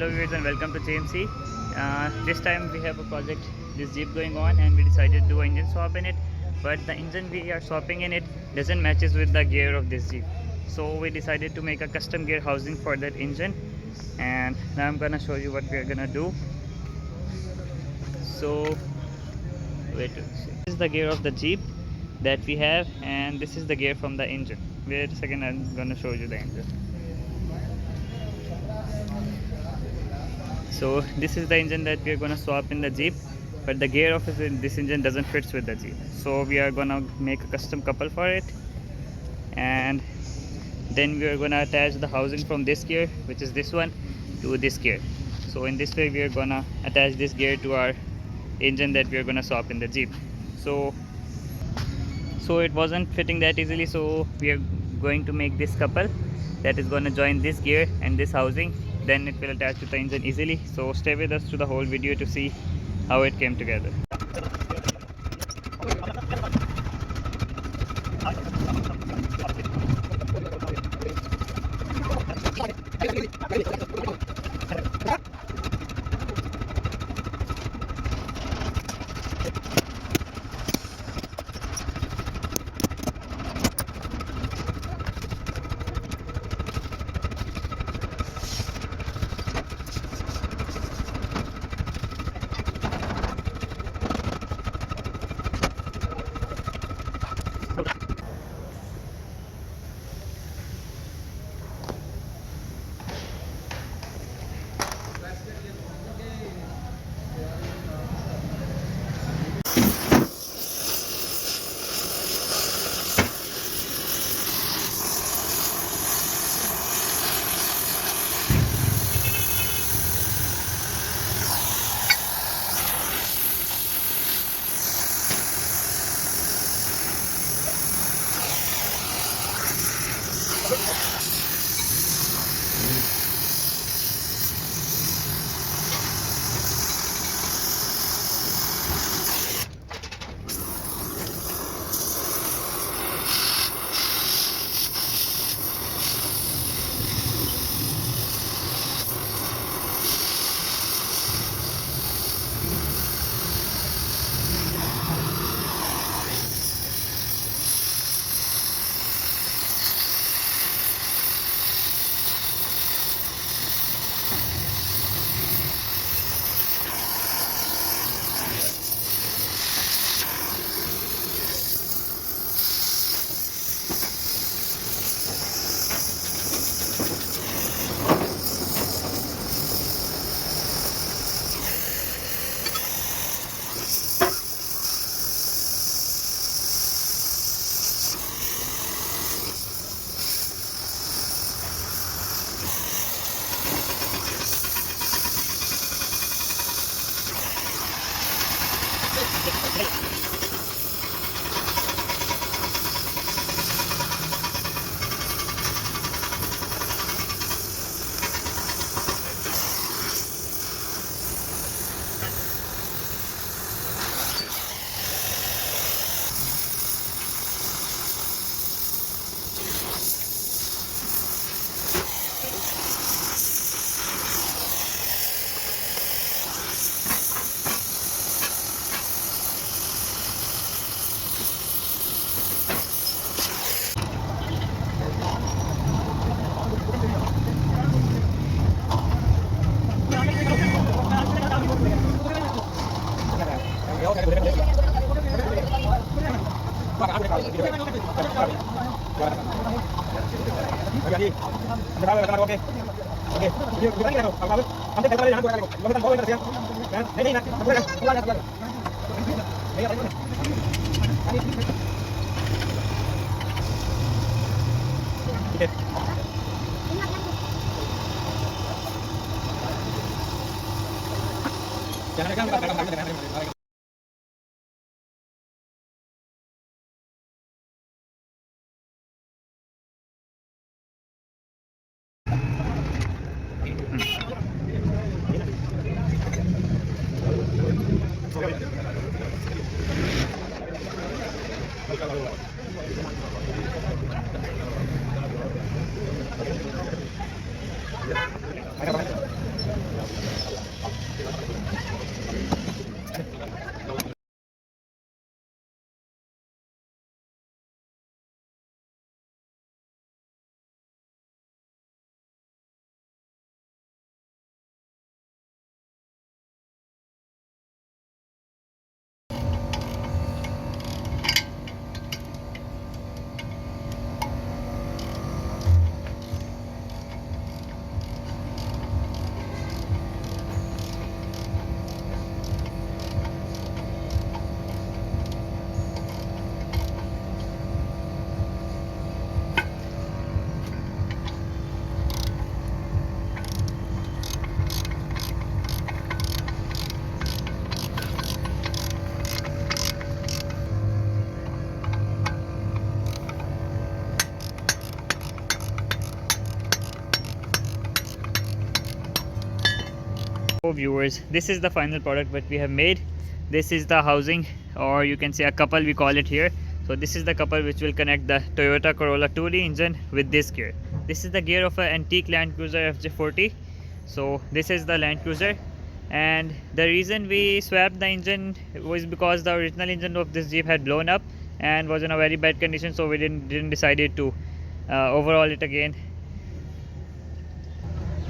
Hello viewers and welcome to JMC. This time we have a project, this Jeep going on, and we decided to do an engine swap in it, but the engine we are swapping in it doesn't matches with the gear of this Jeep. So we decided to make a custom gear housing for that engine, and now I'm gonna show you what we are gonna do. So wait, this is the gear of the Jeep that we have, and this is the gear from the engine. Wait a second, I'm gonna show you the engine. So this is the engine that we are gonna swap in the Jeep, but the gear of this engine doesn't fit with the Jeep. So we are gonna make a custom couple for it, and then we are gonna attach the housing from this gear, which is this one, to this gear. So in this way we are gonna attach this gear to our engine that we are gonna swap in the Jeep. So it wasn't fitting that easily, so we are going to make this couple that is going to join this gear and this housing, then it will attach to the engine easily. So stay with us through the whole video to see how it came together. So viewers, this is the final product that we have made. This is the housing, or you can say a couple, we call it here. So this is the couple which will connect the Toyota Corolla 2D engine with this gear. This is the gear of an antique Land Cruiser FJ40. So this is the Land Cruiser, and the reason we swapped the engine was because the original engine of this Jeep had blown up and was in a very bad condition, so we didn't decided to overhaul it again.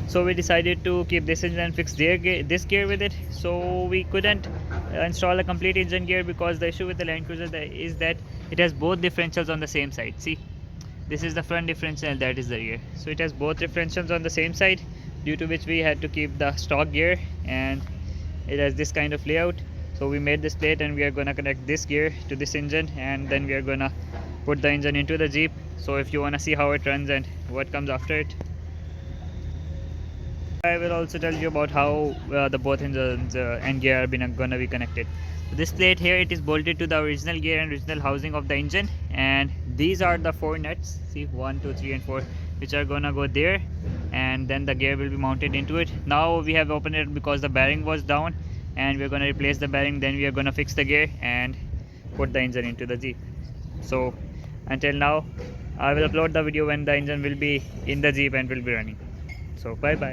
So we decided to keep this engine and fix this gear with it. So we couldn't install a complete engine gear because the issue with the Land Cruiser is that it has both differentials on the same side. See, this is the front differential and that is the rear. So it has both differentials on the same side, due to which we had to keep the stock gear, and it has this kind of layout. So we made this plate and we are gonna connect this gear to this engine, and then we are gonna put the engine into the Jeep. So if you wanna see how it runs and what comes after it, I will also tell you about how the both engines and gear are gonna be connected. So this plate here, it is bolted to the original gear and original housing of the engine, and these are the 4 nuts. See, 1, 2, 3, and 4, which are gonna go there, and then the gear will be mounted into it. Now we have opened it because the bearing was down, and we're gonna replace the bearing. Then we are gonna fix the gear and put the engine into the Jeep. So until now, I will upload the video when the engine will be in the Jeep and will be running. So bye bye.